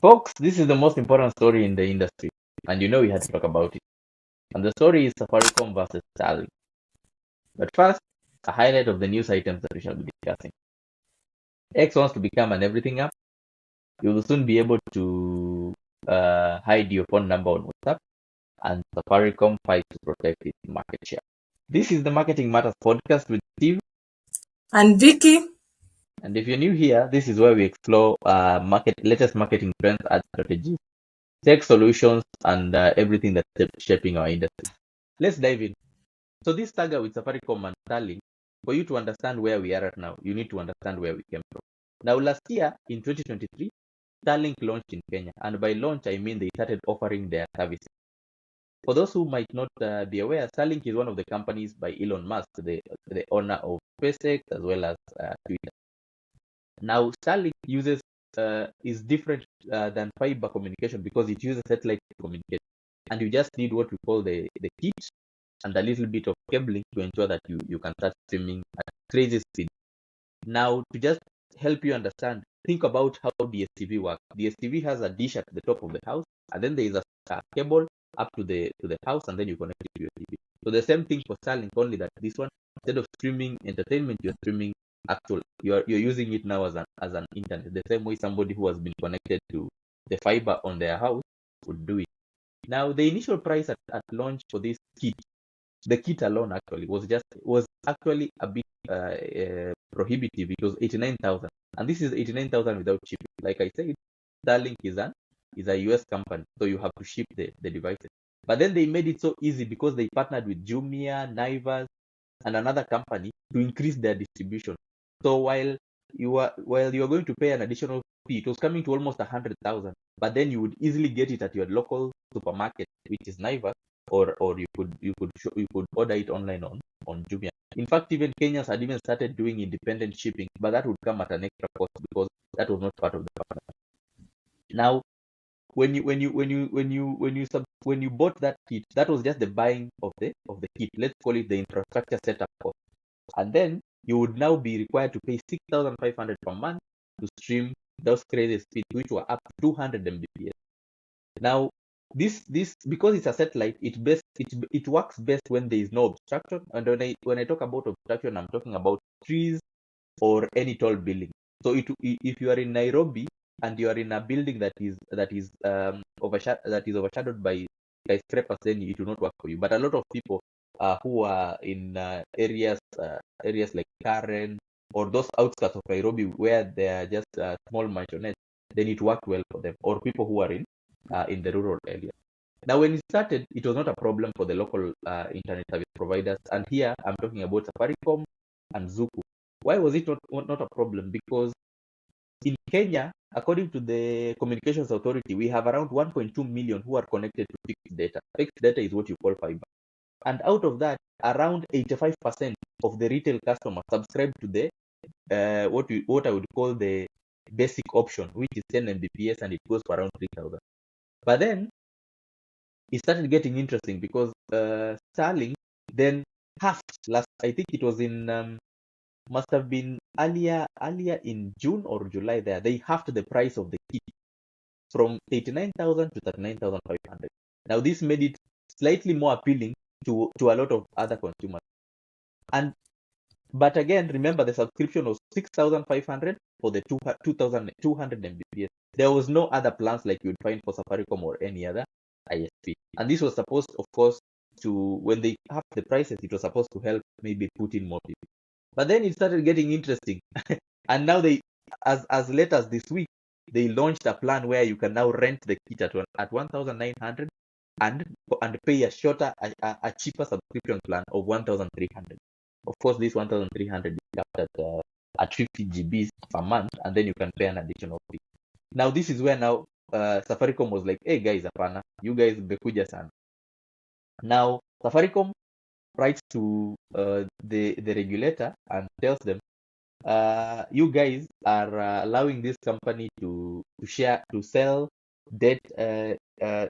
Folks, this is the most important story in the industry, and you know we had to talk about it. And the story is Safaricom versus Starlink. But first, a highlight of the news items that we shall be discussing. X wants to become an everything app. You will soon be able to hide your phone number on WhatsApp, and Safaricom fights to protect its market share. This is the Marketing Matters podcast with Steve. And Vicky. And if you're new here, this is where we explore latest marketing trends, ad strategies, tech solutions, and everything that's shaping our industry. Let's dive in. So this saga with Safaricom and Starlink, for you to understand where we are at now, you need to understand where we came from. Now, last year in 2023, Starlink launched in Kenya, and by launch I mean they started offering their services. For those who might not be aware, Starlink is one of the companies by Elon Musk, the owner of SpaceX as well as Twitter. Now, Starlink is different than fiber communication because it uses satellite to communicate, and you just need what we call the kit and a little bit of cabling to ensure that you can start streaming at crazy speed. Now, to just help you understand, think about how DSTV works. DSTV has a dish at the top of the house, and then there is a cable up to the house, and then you connect it to your TV. So the same thing for Starlink, only that this one, instead of streaming entertainment, you're streaming actual. You're using it now as an internet. The same way somebody who has been connected to the fiber on their house would do it. Now, the initial price at launch for this kit, the kit alone actually was actually a bit prohibitive. It was 89,000, and this is 89,000 without shipping. Like I said, Starlink is a US company, so you have to ship the devices. But then they made it so easy because they partnered with Jumia, Naivas, and another company to increase their distribution. So while you are going to pay an additional fee, it was coming to almost 100,000. But then you would easily get it at your local supermarket, which is Naivas, or you could order it online on Jumia. In fact, even Kenyans had even started doing independent shipping, but that would come at an extra cost because that was not part of the partnership. Now, when you bought that kit, that was just the buying of the kit. Let's call it the infrastructure setup cost, and then you would now be required to pay 6,500 per month to stream those crazy speeds, which were up to 200 Mbps. Now, this because it's a satellite, it works best when there is no obstruction. And when I talk about obstruction, I'm talking about trees or any tall building. So if you are in Nairobi and you are in a building that is overshadowed by skyscrapers, then it will not work for you. But a lot of people who are in areas like Karen or those outskirts of Nairobi where there are just small mansionettes, then it worked well for them. Or people who are in the rural area. Now, when it started, it was not a problem for the local internet service providers. And here I'm talking about Safaricom and Zuku. Why was it not a problem? Because in Kenya, according to the Communications Authority, we have around 1.2 million who are connected to fixed data. Fixed data is what you call fiber. And out of that, around 85% of the retail customers subscribe to the what I would call the basic option, which is 10 Mbps, and it goes for around 3,000. But then it started getting interesting because Starlink then halved last. I think it was in must have been earlier in June or July. They halved the price of the kit from 89,000 to 39,500. Now this made it slightly more appealing to a lot of other consumers. And but again, remember the subscription was 6,500 for the 2,200 Mbps. There was no other plans like you'd find for Safaricom or any other ISP. And this was supposed, of course, when they have the prices, it was supposed to help maybe put in more people. But then it started getting interesting. And now as late as this week, they launched a plan where you can now rent the kit at 1,900 and pay a cheaper subscription plan of 1,300. Of course, this 1,300 is capped at 50 GBs per month, and then you can pay an additional fee. Now, this is where now Safaricom was like, hey guys, apana, you guys bekuja sana. Now, Safaricom writes to the regulator and tells them, you guys are allowing this company to sell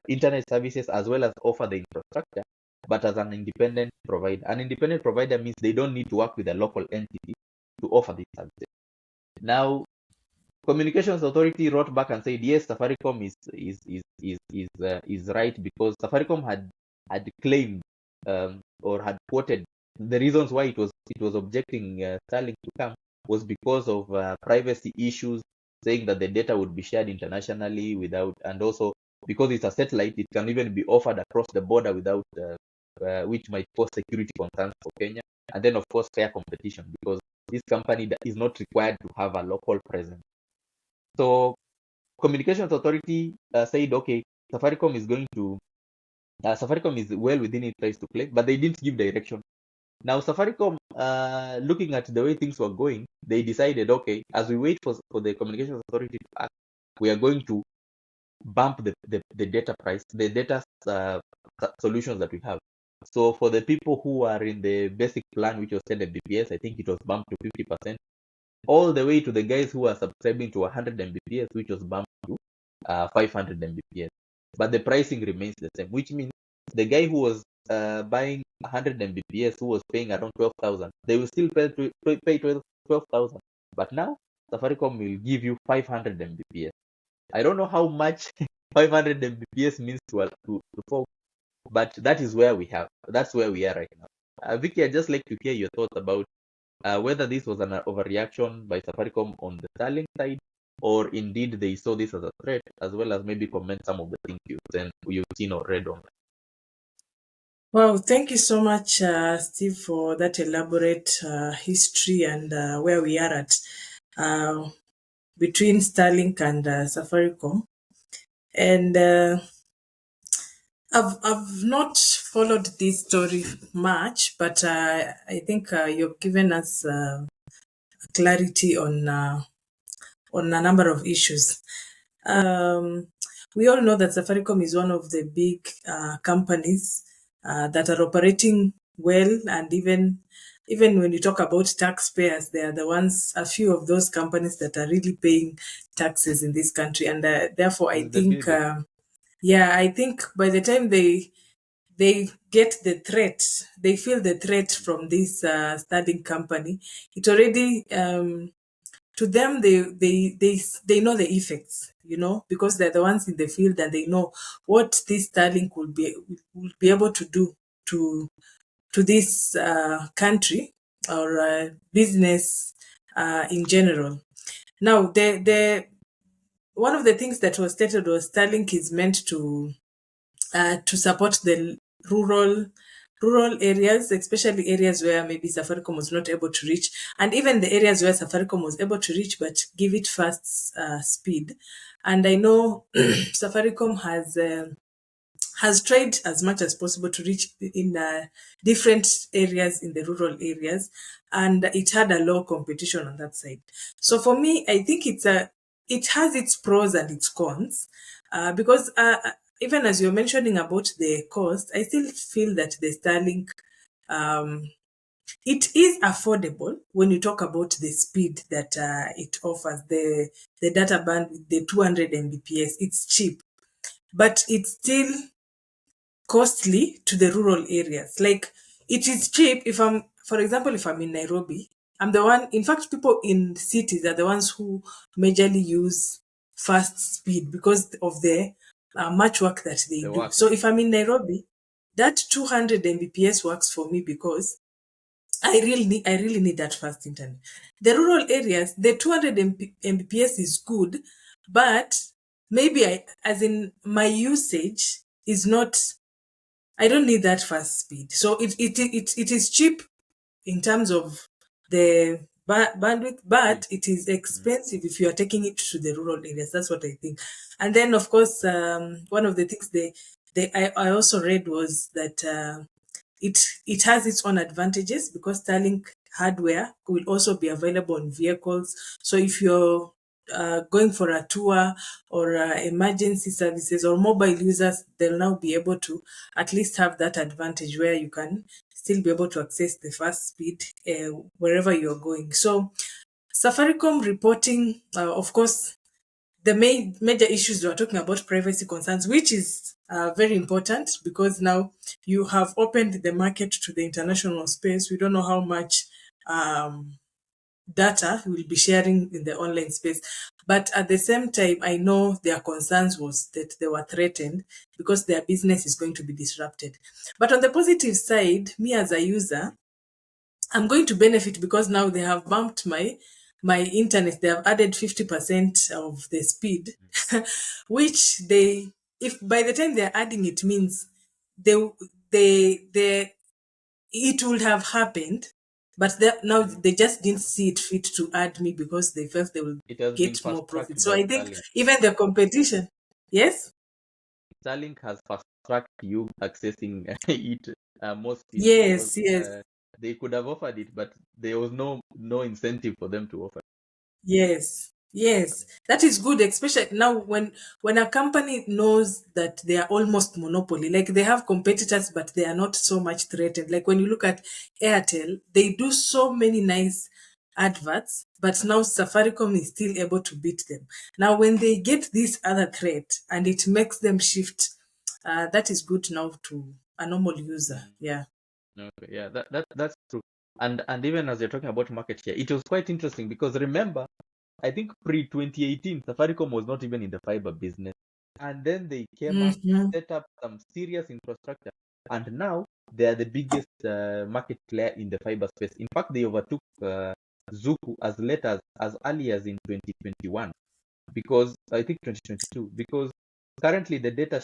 internet services as well as offer the infrastructure, but as an independent provider. An independent provider means they don't need to work with a local entity to offer these services. Now, Communications Authority wrote back and said, yes, Safaricom is right, because Safaricom had claimed, or had quoted the reasons why it was objecting Starlink to come was because of privacy issues, saying that the data would be shared internationally without, and also because it's a satellite, it can even be offered across the border without, which might cause security concerns for Kenya, and then of course fair competition, because this company is not required to have a local presence. So Communications Authority said, okay, Safaricom is going to, Safaricom is well within its rights to play, but they didn't give direction. Now Safaricom, looking at the way things were going, they decided, okay, as we wait for the Communications Authority to act, we are going to bump the data price, the data solutions that we have. So for the people who are in the basic plan, which was 10 Mbps, I think it was bumped to 50%, all the way to the guys who are subscribing to 100 Mbps, which was bumped to 500 Mbps. But the pricing remains the same, which means the guy who was buying 100 Mbps, who was paying around 12,000, they will still pay 12,000. But now Safaricom will give you 500 Mbps. I don't know how much 500 Mbps means to folks, but that's where we are right now. Vicky, I'd just like to hear your thoughts about whether this was an overreaction by Safaricom on the Starlink side, or indeed they saw this as a threat, as well as maybe comment some of the things you've seen or read on. Well, thank you so much, Steve, for that elaborate history and where we are at between Starlink and Safaricom. And I've not followed this story much, but I think you've given us clarity on a number of issues. We all know that Safaricom is one of the big companies that are operating well, and even when you talk about taxpayers, they are the ones, a few of those companies that are really paying taxes in this country, and therefore I With the think, biggest. I think by the time they get the threat, they feel the threat from this Starlink company, it already to them they know the effects, because they're the ones in the field, and they know what this Starlink will be able to do to this country, or business in general. Now, the one of the things that was stated was Starlink is meant to support the rural areas, especially areas where maybe Safaricom was not able to reach, and even the areas where Safaricom was able to reach, but give it fast speed. And I know Safaricom has tried as much as possible to reach in different areas, in the rural areas, and it had a low competition on that side. So for me, I think it has its pros and its cons, because even as you're mentioning about the cost, I still feel that the Starlink, it is affordable when you talk about the speed that it offers, the data bandwidth, the 200 Mbps. It's cheap, but it's still costly to the rural areas. Like, it is cheap if for example, if I'm in Nairobi, I'm the one, in fact, people in cities are the ones who majorly use fast speed because of the much work that they The do. work. So if I'm in Nairobi, that 200 Mbps works for me because I really need that fast internet. The rural areas, the 200 Mbps is good, but maybe as in my usage is not, I don't need that fast speed. So it is cheap in terms of the bandwidth, Speed. but it is expensive if you are taking it to the rural areas. That's what I think. And then, of course, one of the things I also read was that it has its own advantages because Starlink hardware will also be available on vehicles. So if you're going for a tour or emergency services or mobile users, they'll now be able to at least have that advantage where you can still be able to access the fast speed wherever you're going. So Safaricom reporting, of course, the major issues we are talking about privacy concerns, which is very important because now you have opened the market to the international space. We don't know how much data we'll be sharing in the online space. But at the same time, I know their concerns was that they were threatened because their business is going to be disrupted. But on the positive side, me as a user, I'm going to benefit because now they have bumped my internet. They have added 50% of the speed, which they, if by the time they're adding it, means they they it would have happened, but now Mm. they just didn't see it fit to add me because they felt they will It has been get fast more profit. tracked So by I think Starlink. even the competition, yes, Starlink has fast tracked you accessing it more speed because yes, yes. they could have offered it, but there was no incentive for them to offer. Yes, yes, that is good, especially now when a company knows that they are almost monopoly, like they have competitors, but they are not so much threatened. Like when you look at Airtel, they do so many nice adverts, but now Safaricom is still able to beat them. Now, when they get this other threat and it makes them shift, that is good now to a normal user. Mm. Yeah. Okay, yeah, that's true. And even as you're talking about market share, it was quite interesting because remember, I think pre 2018, Safaricom was not even in the fiber business, and then they came up, Mm-hmm. set up some serious infrastructure, and now they are the biggest market player in the fiber space. In fact, they overtook Zuku as late as early as in 2021, because I think 2022, because currently the data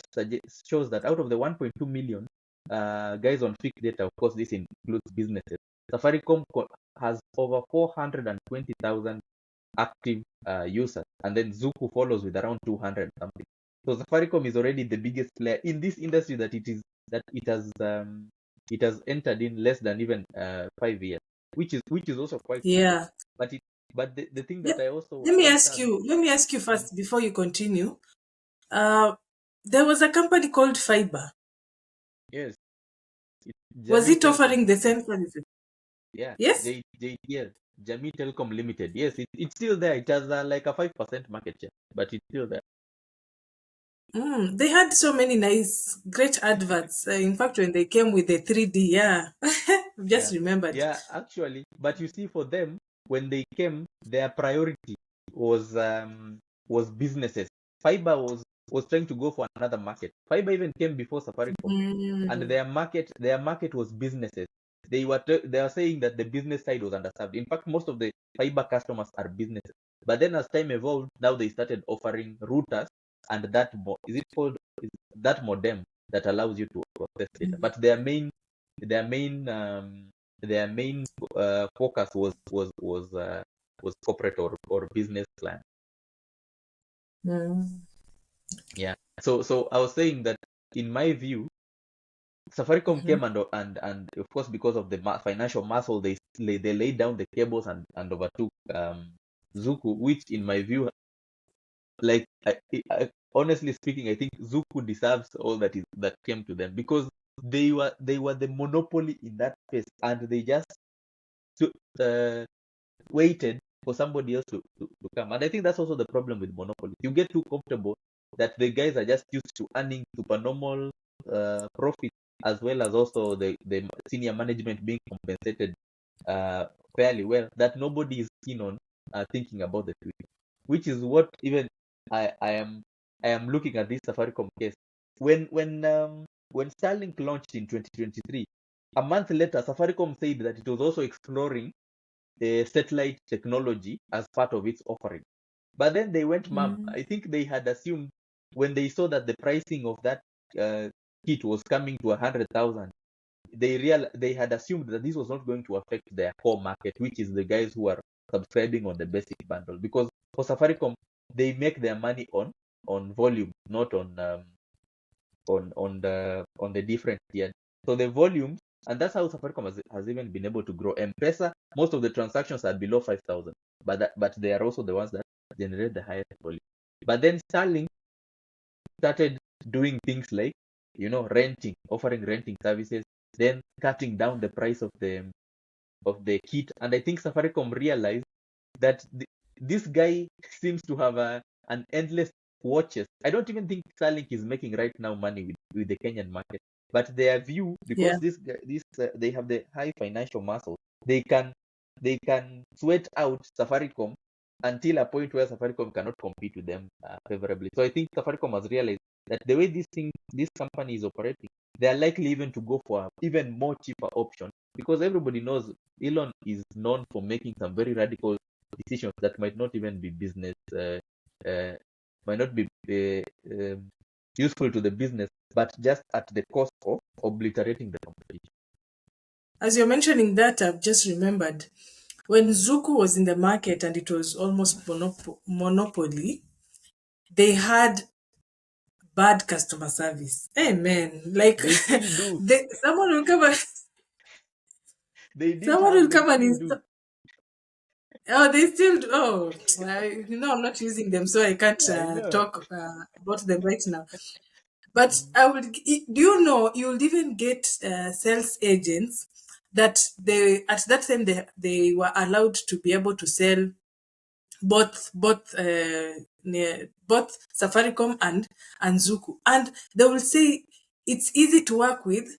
shows that out of the 1.2 million guys on fixed data, of course, this includes businesses. Safaricom has over 420,000 active users, and then Zuku follows with around 200 something. So Safaricom is already the biggest player in this industry that it has entered in less than even 5 years, which is also quite good. Yeah. But the thing that Let, I also was let me ask concerned. you. Let me ask you first before you continue. Uh, there was a company called Fiber. Yes, Was Jamii it Telecom. offering the same services? Yeah, Yes. JTL, Jamii Telecom Limited. Yes, it's still there. It has like a 5% market share, but it's still there. They had so many nice, great adverts. In fact, when they came with the 3D, yeah, I've Yeah, just remembered. yeah, actually. But you see, for them, when they came, their priority was businesses. Fiber was trying to go for another market. Fiber even came before Safaricom, and Mm, their market was businesses. They are saying that the business side was underserved. In fact, most of the fiber customers are businesses. But then as time evolved, now they started offering routers and is it called is that modem that allows you to access data. mm, But their main focus was corporate or business client. mm, Yeah. So I was saying that in my view, Safaricom mhm. came and of course, because of the financial muscle, they laid down the cables and overtook Zuku, which in my view, like honestly speaking, I think Zuku deserves all that came to them, because they were the monopoly in that space, and they just to, uh, waited for somebody else to come. And I think that's also the problem with monopoly. You get too comfortable that the guys are just used to earning supernormal profit, as well as also the senior management being compensated uh, fairly well, that nobody is keen on thinking about the future. Which is what even I am looking at this Safaricom case. When Starlink launched in 2023, a month later, Safaricom said that it was also exploring satellite technology as part of its offering. But then they went mum. Mm, I think they had assumed, when they saw that the pricing of that uh, kit was coming to 100,000, they had assumed that this was not going to affect their core market, which is the guys who are subscribing on the basic bundle. Because for Safaricom, they make their money on volume, not on the different tier. So the volumes, and that's how Safaricom has even been able to grow. M-Pesa, most of the transactions are below 5,000, but they are also the ones that generate the highest volume. But then Starlink started doing things like, offering renting services, then cutting down the price of the kit. And I think Safaricom realized that this guy seems to have an endless watches. I don't even think Starlink is making right now money with the Kenyan market. But their view, yeah. because they have the high financial muscle, they can sweat out Safaricom until a point where Safaricom cannot compete with them favorably. So I think Safaricom has realized that the way this company is operating, they are likely even to go for even more cheaper option, because everybody knows Elon is known for making some very radical decisions that might not even be business, uh, might not be useful to the business, but just at the cost of obliterating the competition. As you're mentioning that, I've just remembered when Zuku was in the market and it was almost monopoly, they had bad customer service. Hey man, like They still do. someone will come and They didn't someone have. will They come and still do. oh, they still do. Oh, I'm not using them, so I can't I know. talk about them right now. But Mm. I would. Do you know you'll even get sales agents that they at that time they were allowed to be able to sell both Safaricom and Zuku, and they will say it's easy to work with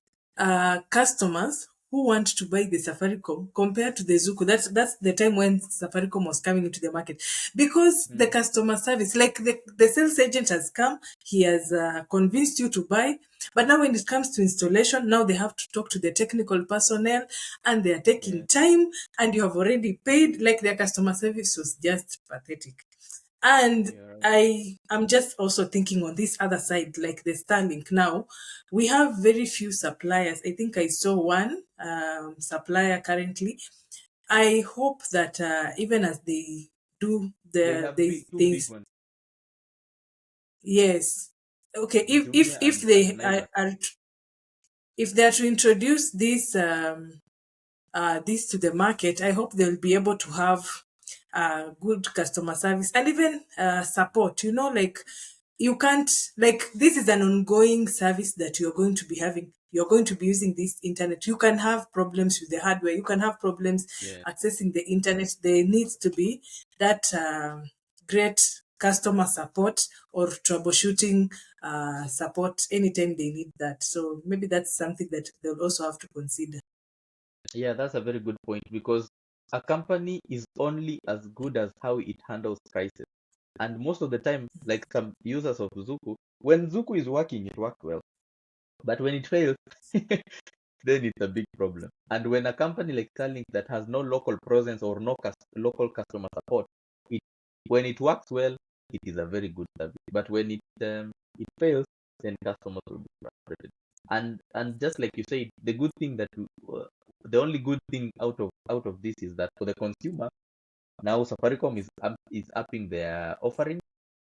customers who want to buy the Safaricom compared to the Zuku. That's the time when Safaricom was coming into the market, because the Mm. customer service, like the sales agent has come, he has convinced you to buy, but now when it comes to installation, now they have to talk to the technical personnel, and they are Yeah, taking time, and you have already paid. Like their customer service was just pathetic. And you're right. I am just also thinking on this other side, like the Starlink. Now we have very few suppliers. I think I saw one supplier currently. I hope that even as they do They have two they big ones, yes, okay, Jumia if and they Naivas. are if they are to introduce this to the market, I hope they'll be able to have good customer service and even support. Like you can't, like this is an ongoing service that you're going to be having. You're going to be using this internet. You can have problems with the hardware. You can have problems Yeah, accessing the internet. There needs to be that great customer support or troubleshooting support anytime they need that. So maybe that's something that they'll also have to consider. yeah, that's a very good point, because a company is only as good as how it handles crisis. And most of the time, like some users of Zuku, when Zuku is working, it works well. But when it fails, then it's a big problem. And when a company like Starlink that has no local presence or no local customer support, it when it works well, it is a very good service. But when it fails, then customers will be frustrated. And just like you said, the only good thing out of this is that for the consumer, now Safaricom is upping their offering,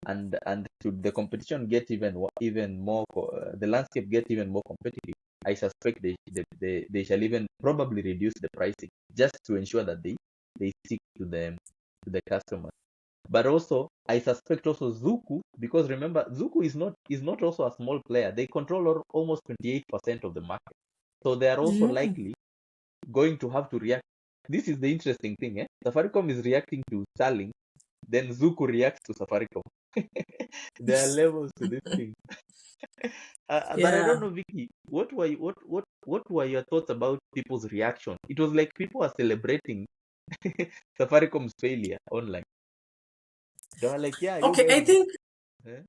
and should the competition get even more, the landscape get even more competitive, I suspect they shall even probably reduce the pricing just to ensure that they stick to the customer. But also, I suspect also Zuku, because remember, Zuku is not also a small player. They control almost 28% of the market, so they are also Mm. likely going to have to react. This is the interesting thing, eh? Safaricom is reacting to Starlink, then Zuku reacts to Safaricom. There are levels to this thing. But I don't Yeah. know, Vicky, what were your thoughts about people's reaction? It was like people are celebrating Safaricom's failure online. They were like, "Yeah, you Okay, guys." I think Eh?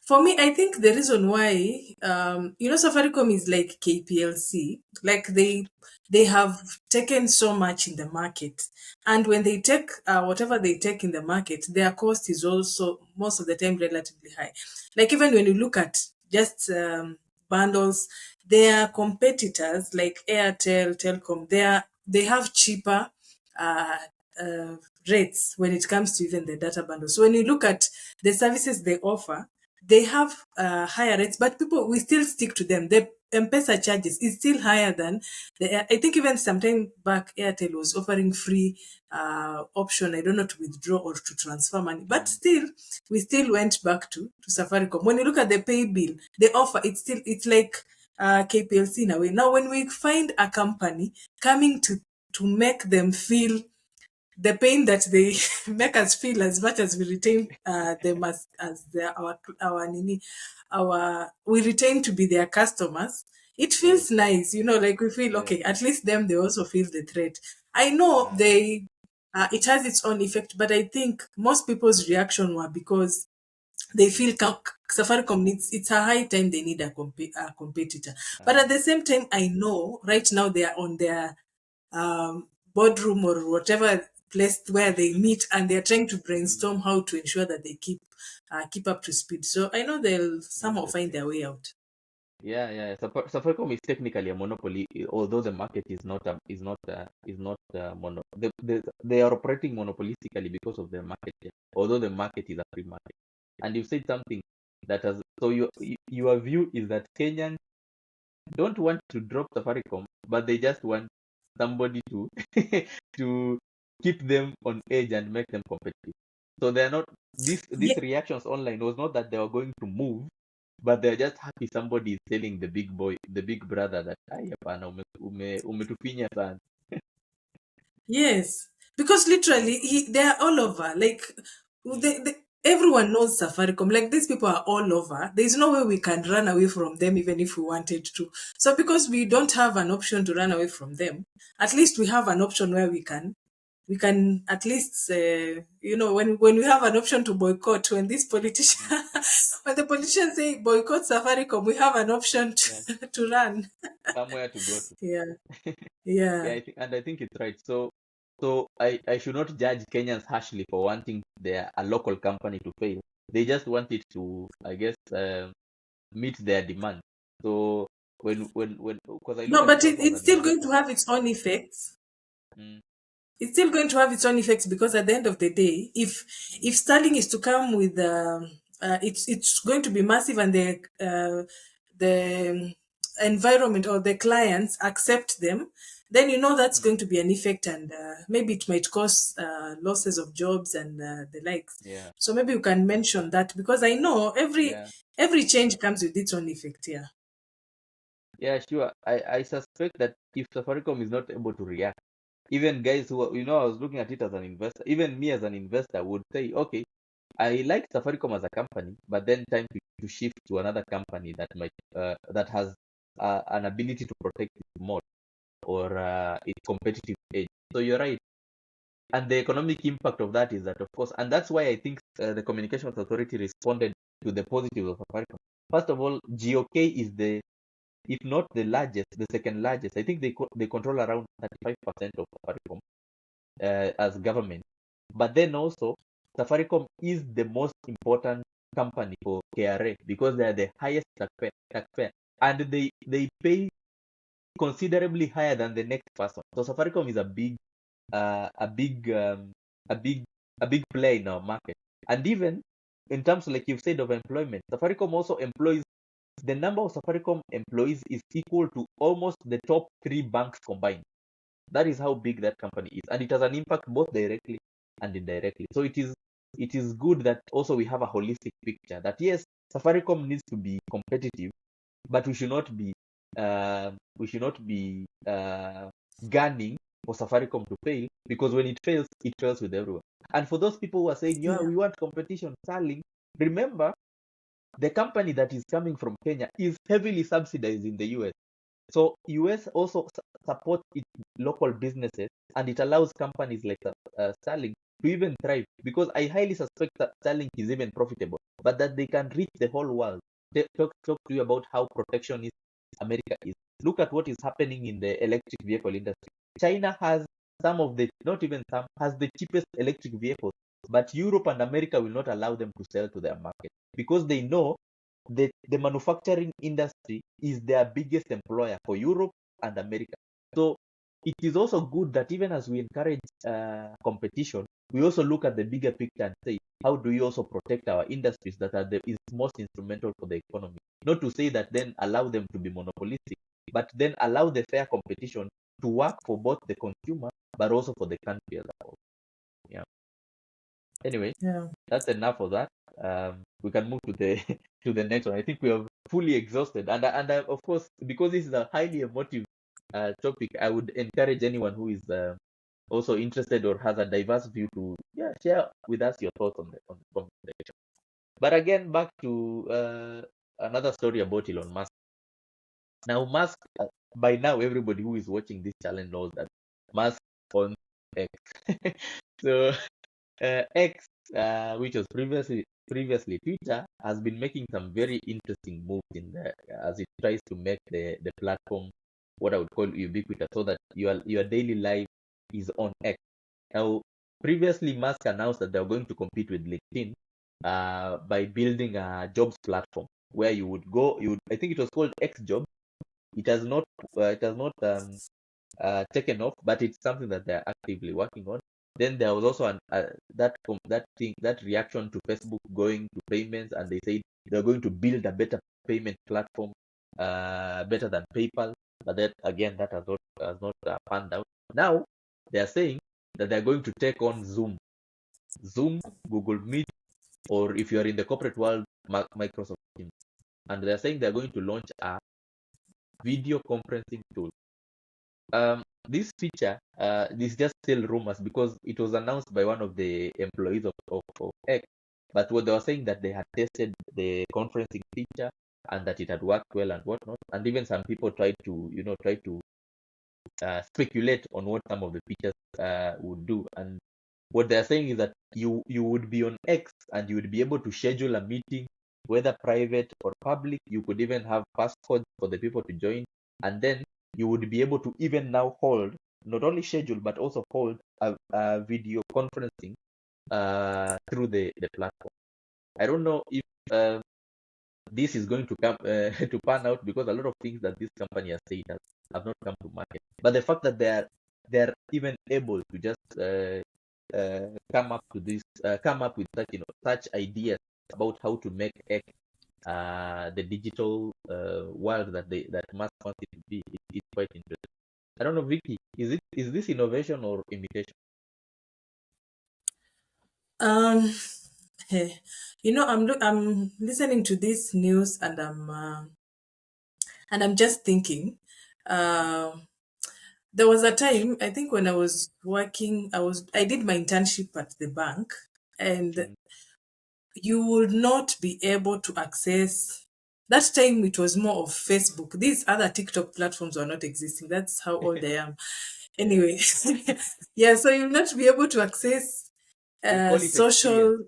for me, I think the reason why, Safaricom is like KPLC, like they have taken so much in the market, and when they take whatever they take in the market, their cost is also most of the time relatively high. Like even when you look at just bundles, their competitors like Airtel, Telcom, they have cheaper uh, uh, rates when it comes to even the data bundles. So when you look at the services they offer, they have higher rates, but people we still stick to them. The M-Pesa charges is still higher than I think even sometime back Airtel was offering free option. I don't know, to withdraw or to transfer money, but Mm. still we still went back to Safaricom. When you look at the pay bill, they offer it's like KPLC in a way. Now, when we find a company coming to make them feel the pain that they make us feel, as much as we retain them as our we retain to be their customers, it Yeah, feels nice, like we feel yeah. okay, at least them, they also feel the threat. I know Mm. they it has its own effect. But I think most people's reaction were because they feel Safaricom needs, it's a high time they need a competitor. But Uh, at the same time, I know right now they are on their boardroom or whatever place where they meet, and they're trying to mm, brainstorm how to ensure that they keep up to speed. So I know they'll somehow find interesting. their way out. Yeah, yeah. Safaricom is technically a monopoly, although the market is not mono. They are operating monopolistically because of their market share, although the market is a free market. And you said something that has so your view is that Kenyans don't want to drop Safaricom, but they just want somebody to to keep them on edge and make them competitive. So they're not these Yeah. reactions online was not that they were going to move, but they're just happy somebody is telling the big boy, the big brother that "Ai, hapana, umetufinya sana." Yes, because literally they are all over. Like Mm, everyone knows Safaricom. Like these people are all over. There's no way we can run away from them even if we wanted to. So because we mm, don't have an option to run away from them, at least we have an option where we can at least when we have an option to boycott, when these politicians mm. when the politicians say boycott Safaricom, we have an option Yeah, to run. somewhere to go to. Yeah, Yeah, yeah. I think it's right. So I should not judge Kenyans harshly for wanting a local company to fail. They just want it to, I guess, meet their demand. So when because I look No, at it but also as it's an still going to investor. have its own effects. Mm, It's still going to have its own effects, because at the end of the day, if Starlink is to come with it's going to be massive, and the environment or the clients accept them, then that's mm, going to be an effect, and maybe it might cause losses of jobs and the likes. yeah, So maybe you can mention that, because I know every yeah, every change comes with its own effect. Yeah. yeah, sure. I suspect that if Safaricom is not able to react, even guys who I was looking at it as an investor, even me as an investor would say, okay, I like Safaricom as a company, but then time to shift to another company that has an ability to protect its moat or its competitive edge. So you're right, and the economic impact of that is that, of course, and that's why I think the Communications Authority responded to the positives of Safaricom. First of all, GOK is if not the largest, the second largest. I think they control around 35% of Safaricom as government. But then also, Safaricom is the most important company for KRA because they are the highest taxpayer, and they pay considerably higher than the next person. So Safaricom is uh, a big, um, a big, a big player in our market. And even in terms, like you've said, of employment, Safaricom also employs the number of Safaricom employees is equal to almost the top three banks combined. That is how big that company is, and it has an impact both directly and indirectly. So it is good that also we have a holistic picture that yes, Safaricom needs to be competitive, but we should not be gunning for Safaricom to fail, because when it fails with everyone. And for those people who are saying, yeah, Yeah. we want competition, Starlink, remember the company that is coming from Kenya is heavily subsidized in the US. So US also supports its local businesses, and it allows companies like Starlink to even thrive, because I highly suspect that Starlink is even profitable, but that they can reach the whole world. Talk to you about how protectionist America is. Look at what is happening in the electric vehicle industry. China has some of the, not even some, has the cheapest electric vehicles, but Europe and America will not allow them to sell to their market because they know the manufacturing industry is their biggest employer for Europe and America. So it is also good that even as we encourage competition, we also look at the bigger picture and say, how do we also protect our industries that are the is most instrumental for the economy? Not to say that then allow them to be monopolistic, but then allow the fair competition to work for both the consumer but also for the country as a whole. Yeah. Anyway, Yeah. that's enough of that. We can move to the to the next one. I think we are fully exhausted, and of course, because this is a highly emotive topic, I would encourage anyone who is also interested or has a diverse view to share with us your thoughts on the comment section. But again, back to another story about Elon Musk. Now, Musk, by now, everybody who is watching this challenge knows that Musk owns X. So X, which was previously Twitter, has been making some very interesting moves in the as it tries to make the platform what I would call ubiquitous, so that your daily life is on X. Now, previously Musk announced that they're going to compete with LinkedIn by building a jobs platform where you would go. You would, I think it was called X Job. It has not taken off, but it's something that they're actively working on. Then there was also that reaction to Facebook going to payments, and they said they're going to build a better payment platform, better than PayPal. But that again, that has not panned out. Now they are saying that they're going to take on Zoom, Google Meet, or if you are in the corporate world, Microsoft Teams, and they're saying they're going to launch a video conferencing tool. This feature, this is just still rumors because it was announced by one of the employees of X. But what they were saying that they had tested the conferencing feature and that it had worked well and whatnot. And even some people tried to speculate on what some of the features would do. And what they're saying is that you would be on X and you would be able to schedule a meeting, whether private or public. You could even have passcodes for the people to join, and then you would be able to even now hold, not only schedule but also hold a video conferencing through the platform. I don't know if this is going to come to pan out, because a lot of things that this company has said have not come to market. But the fact that they're even able to just come up with such ideas about how to make X the digital world that Musk wants it to be, it's quite interesting. I don't know, Vicky, is this innovation or imitation? Um, hey, I'm listening to this news, and I'm just thinking. Um, there was a time, I think, when I was working, I did my internship at the bank, and Mm, you would not be able to access. That time it was more of Facebook. These other TikTok platforms were not existing. That's how old I am. yeah, Anyway, yeah, so you'll not be able to access we call it experience. social,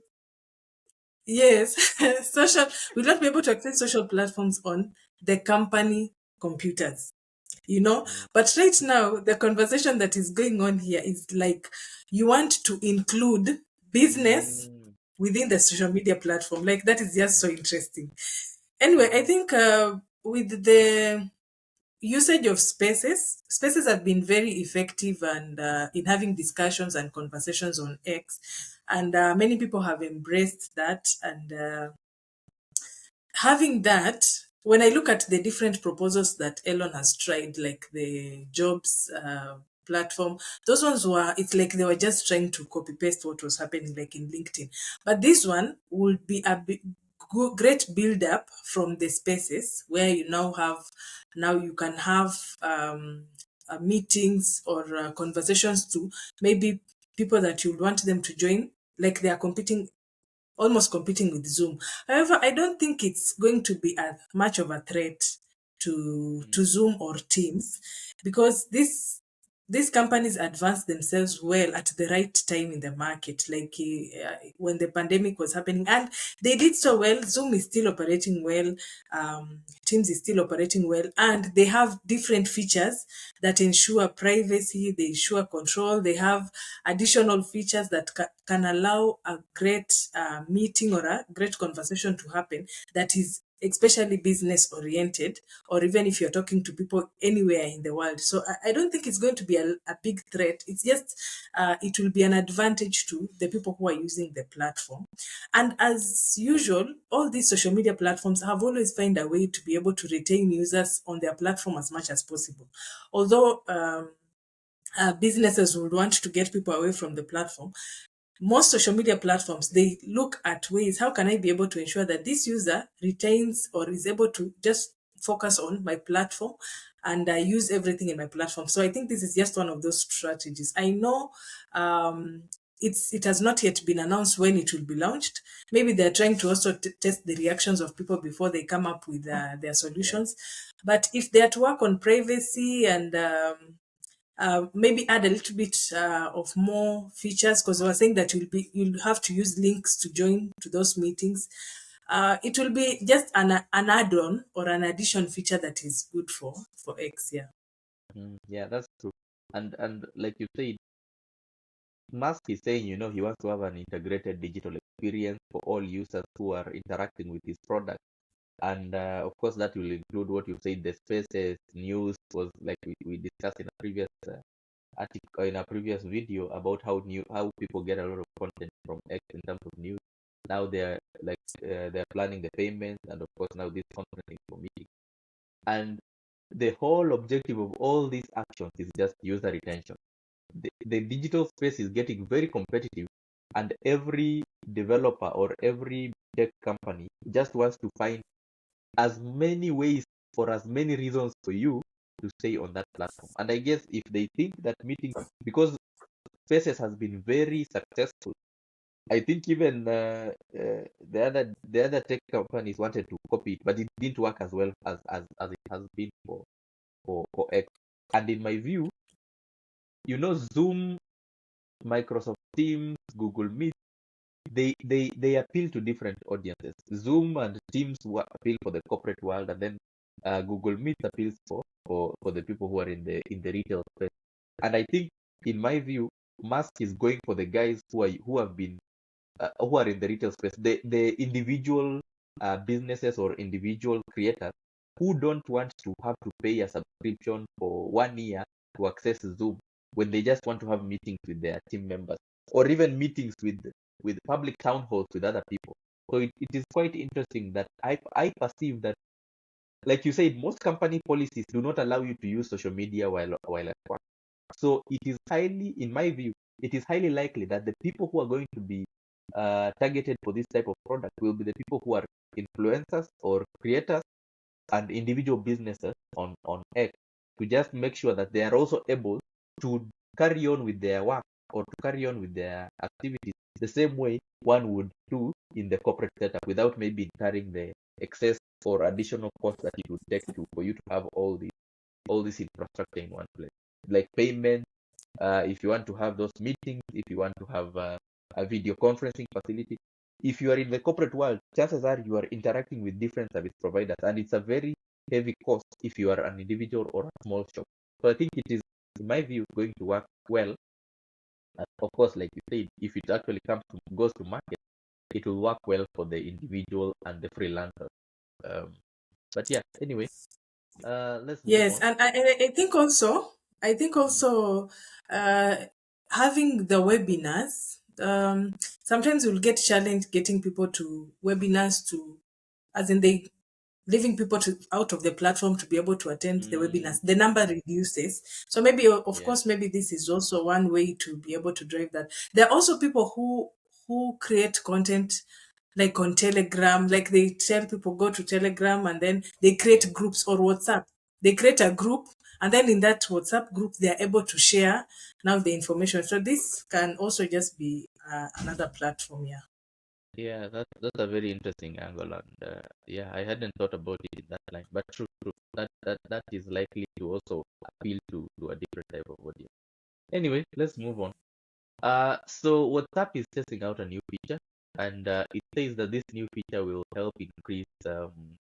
yes, social, we'll not be able to access social platforms on the company computers, you know. Mm, But right now, the conversation that is going on here is like you want to include business mm, within the social media platform. Like that is just mm, so interesting. Anyway, I mm, think with the usage of spaces have been very effective and in having discussions and conversations on X, and many people have embraced that. And having that, when I look at the different proposals that Elon has tried, like the jobs platform, those ones were, it's like they were just trying to copy paste what was happening, like in LinkedIn. But this one would be a great build up from the spaces where you now you can have meetings or conversations to maybe people that you would want them to join, like they are competing, almost competing with Zoom. However, I don't think it's going to be as much of a threat to mm, Zoom or Teams, because these companies advanced themselves well at the right time in the market, like when the pandemic was happening, and they did so well. Zoom is still operating well, Teams is still operating well, and they have different features that ensure privacy, they ensure control. They have additional features that can allow a great meeting or a great conversation to happen that is especially business oriented, or even if you're talking to people anywhere in the world. So I don't think it's going to be a big threat. It's just it will be an advantage to the people who are using the platform. And as usual, all these social media platforms have always found a way to be able to retain users on their platform as much as possible. Although businesses would want to get people away from the platform, most social media platforms, they look at ways, how can I be able to ensure that this user retains or is able to just focus on my platform and I use everything in my platform. So I think this is just one of those strategies. I know it has not yet been announced when it will be launched. Maybe they're trying to also test the reactions of people before they come up with their yeah. solutions. But if they are to work on privacy and maybe add a little bit of more features, because I was saying that you'll have to use links to join to those meetings. It will be just an add-on or an addition feature that is good for X. Yeah. Yeah, that's true. And like you said, Musk is saying, he wants to have an integrated digital experience for all users who are interacting with his product. And of course, that will include what you said, the spaces, news was like we discussed in a previous article, in a previous video about how people get a lot of content from X in terms of news. Now they're planning the payments, and of course now this content for meetings. And the whole objective of all these actions is just user retention. The digital space is getting very competitive, and every developer or every tech company just wants to find as many ways for as many reasons for you to stay on that platform. And I guess if they think that meeting, because Spaces has been very successful, I think even the other tech companies wanted to copy it, but it didn't work as well as it has been for X. And in my view, Zoom, Microsoft Teams, Google Meet, they appeal to different audiences. Zoom and Teams appeal for the corporate world, and then Google Meet appeals for the people who are in the retail space. And I think, in my view, Musk is going for the guys who are in the retail space, the individual businesses or individual creators who don't want to have to pay a subscription for 1 year to access Zoom, when they just want to have meetings with their team members, or even meetings with public town halls with other people. So it is quite interesting that I perceive that, like you said, most company policies do not allow you to use social media while at work. So it is highly, in my view, it is highly likely that the people who are going to be targeted for this type of product will be the people who are influencers or creators and individual businesses on X, to just make sure that they are also able to carry on with their work or to carry on with their activities the same way one would do in the corporate setup, without maybe incurring the excess or additional cost that it would take for you to have all this infrastructure in one place, like payment. If you want to have those meetings, if you want to have a video conferencing facility, if you are in the corporate world, chances are you are interacting with different service providers, and it's a very heavy cost if you are an individual or a small shop. So I think it is, in my view, going to work well. And of course, like you said, if it actually goes to market, it will work well for the individual and the freelancer. But yeah, anyway, let's move Yes, on. and I think also uh, having the webinars. Sometimes we'll get challenged getting people to webinars to, as in they leaving people to out of the platform to be able to attend the Mm, webinars. The number reduces. So maybe, of yeah. course, maybe this is also one way to be able to drive that. There are also people who create content like on Telegram, like they tell people go to Telegram and then they Yeah. create groups, or WhatsApp. They create a group, and then in that WhatsApp group they are able to share now the information. So this can also just be another platform. Yeah. Yeah, that's a very interesting angle, and yeah, I hadn't thought about it in that line. But true, true. That is likely to also appeal to a different type of audience. Anyway, let's move on. So WhatsApp is testing out a new feature, and it says that this new feature will help increase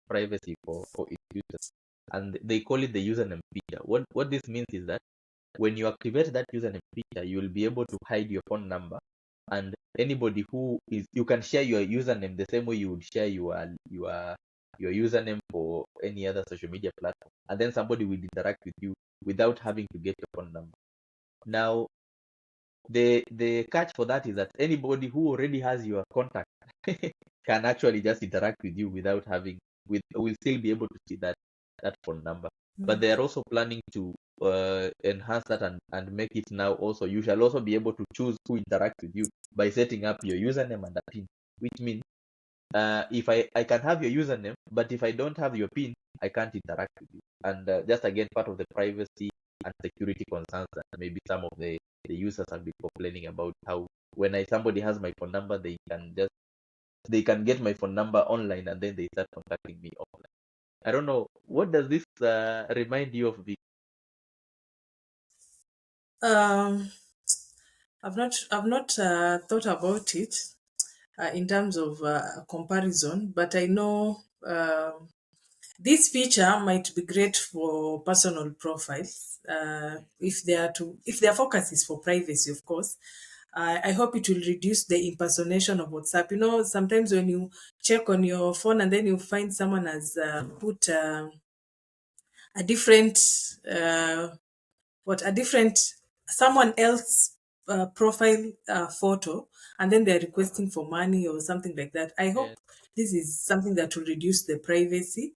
privacy for its users, and they call it the username feature. What this means is that when you activate that username feature, you will be able to hide your phone number, and anybody who is, you can share your username the same way you would share your username for any other social media platform, and then somebody will interact with you without having to get your phone number. Now, the catch for that is that anybody who already has your contact can actually just interact with you without having, will still be able to see that phone number. But they are also planning to enhance that, and make it now also, you shall also be able to choose who interacts with you by setting up your username and a pin, which means if I can have your username, but if I don't have your pin, I can't interact with you. And just again, part of the privacy and security concerns that maybe some of the users have been complaining about, how when somebody has my phone number, they can get my phone number online, and then they start contacting me offline. I don't know, what does this remind you of, Vic? Um, I've not thought about it in terms of comparison, but I know this feature might be great for personal profiles if their focus is for privacy, of course. I hope it will reduce the impersonation of WhatsApp. You know, sometimes when you check on your phone and then you find someone has put a different uh, a different someone else profile photo, and then they're requesting for money or something like that. I hope Yes. this is something that will reduce the privacy.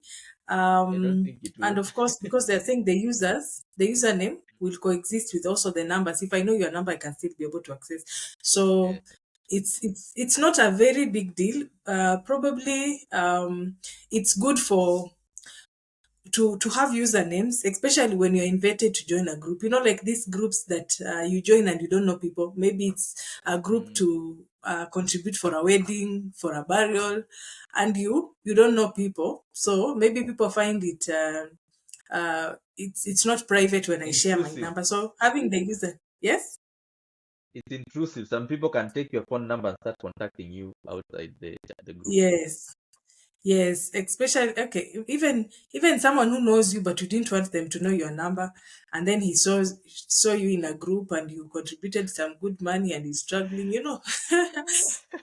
I don't think it And will. of course, because they're saying the username will coexist with also the numbers. If I know your number, I can still be able to access. Yes. So it's not a very big deal. Probably it's good for to have usernames, especially when you're invited to join a group. You know, like these groups that you join and you don't know people. Maybe it's a group Mm, to contribute for a wedding, for a burial, and you don't know people. So maybe people find it it's not private when I share my intrusive. number. So having the user, yes. It's intrusive. Some people can take your phone number and start contacting you outside the group. Yes. Yes, especially okay, even someone who knows you but you didn't want them to know your number, and then he saw you in a group and you contributed some good money and he's struggling, you know.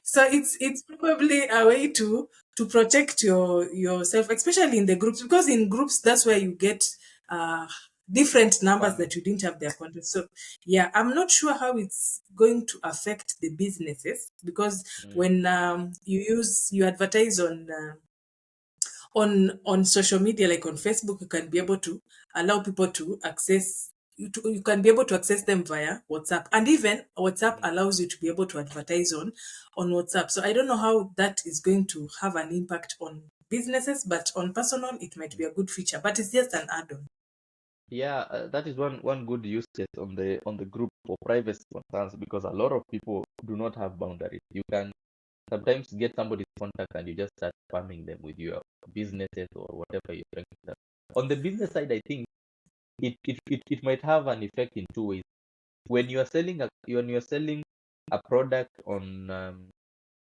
So it's probably a way to protect yourself, especially in the groups, because in groups that's where you get uh different numbers Spam. that you didn't have their contact. So yeah, I'm not sure how it's going to affect the businesses, because Mm, when you advertise on social media like on Facebook, you can be able to allow people to access you can be able to access them via WhatsApp, and even WhatsApp mm, allows you to be able to advertise on WhatsApp. So I don't know how that is going to have an impact on businesses, but on personal it might mm. be a good feature, but it's just an add-on. Yeah, that is one good use case on the group for privacy concerns, because a lot of people do not have boundaries. You can sometimes get somebody's contact and you just start spamming them with your businesses or whatever you're trying to. On the business side, I think it might have an effect in two ways. When you're selling a product on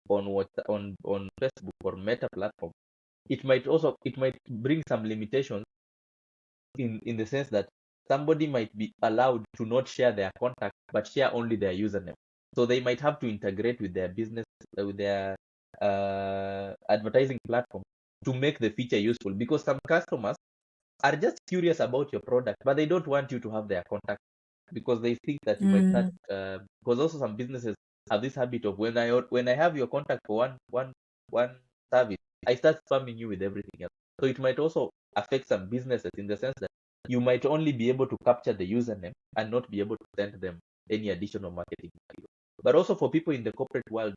Facebook or Meta platform, it might bring some limitations in the sense that somebody might be allowed to not share their contact but share only their username. So they might have to integrate with their business with their advertising platform to make the feature useful, because some customers are just curious about your product, but they don't want you to have their contact because they think that you might start. Mm, Because also some businesses have this habit of when I have your contact for one service, I start spamming you with everything else. So it might also affect some businesses in the sense that you might only be able to capture the username and not be able to send them any additional marketing value. But also for people in the corporate world,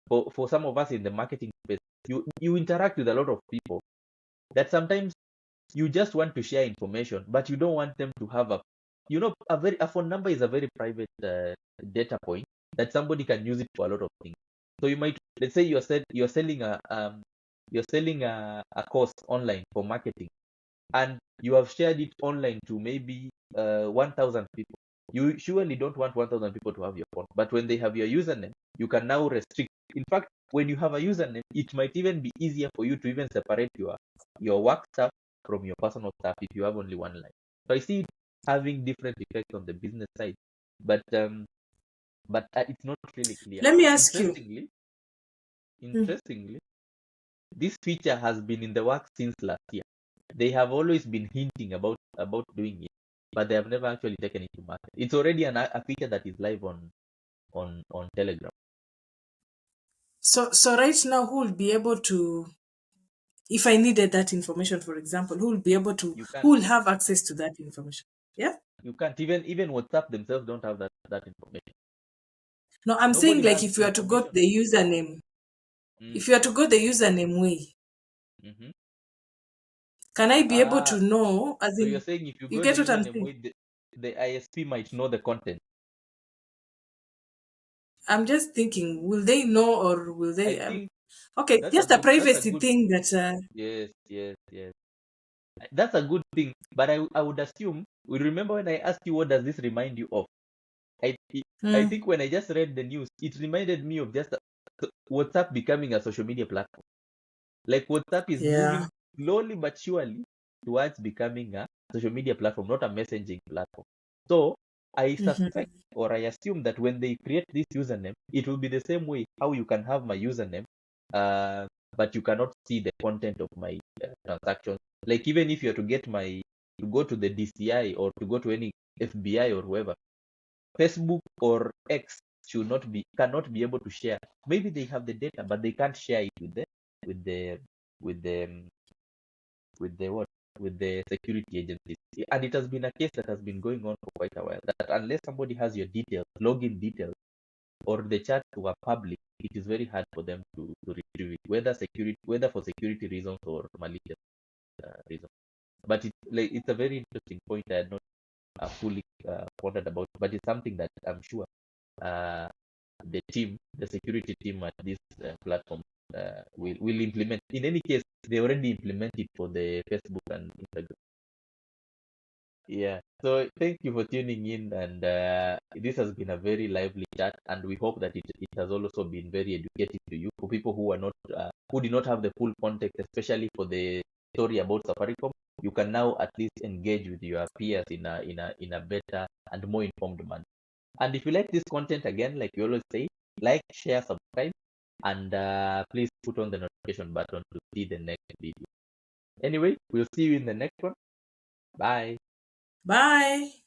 for some of us in the marketing space, you interact with a lot of people that sometimes you just want to share information, but you don't want them to have a phone number is a very private data point that somebody can use it for a lot of things. So you might, let's say you're selling a course online for marketing, and you have shared it online to maybe 1,000 people. You surely don't want 1,000 people to have your phone, but when they have your username, you can now restrict. In fact, when you have a username, it might even be easier for you to even separate your work stuff from your personal stuff if you have only one line. So I see it having different effects on the business side, but it's not really clear. let me ask you. Interestingly, Mm. interestingly, this feature has been in the works since last year. They have always been hinting about doing it, but they have never actually taken it to market. It's already a feature that is live on Telegram. So right now, who will be able to, if I needed that information, for example, who will be able to, You who can't. will have access to that information? Yeah. You can't. Even WhatsApp themselves don't have that information. No, I'm saying Nobody like has if you are to go information. the username, Mm, if you are to go the username way, mm-hmm. can I be able Ah, to know? As so you're in, saying if you you go the get what I'm username saying? way, the ISP might know the content. I'm just thinking, will they know or will I they? think Okay, that's a just a good. That's a privacy good. thing that. Yes, yes, yes. That's a good thing. But I would assume. We remember when I asked you what does this remind you of? I I Mm. think when I just read the news, it reminded me of just WhatsApp becoming a social media platform. Like WhatsApp is Yeah. moving slowly but surely towards becoming a social media platform, not a messaging platform. So I suspect Mm-hmm. or I assume that when they create this username, it will be the same way how you can have my username, uh, but you cannot see the content of my transactions. Like even if you're to get my to go to the DCI or to go to any FBI or whoever, Facebook or X should not be cannot be able to share. Maybe they have the data, but they can't share it with with the with the with the what with the security agencies. And it has been a case that has been going on for quite a while. That unless somebody has your details, login details, or the chats were public, it is very hard for them to retrieve it, whether for security reasons or malicious reasons. But it's a very interesting point. I had not fully pondered about, but it's something that I'm sure uh, the security team at this platform will implement. In any case, they already implement it for the Facebook and Instagram. Yeah. So thank you for tuning in, and this has been a very lively chat, and we hope that it has also been very educative to you for people who are not who did not have the full context, especially for the story about Safaricom. You can now at least engage with your peers in a better and more informed manner. And if you like this content, again, like we always say, like, share, subscribe, and please put on the notification button to see the next video. Anyway, we'll see you in the next one. Bye. Bye.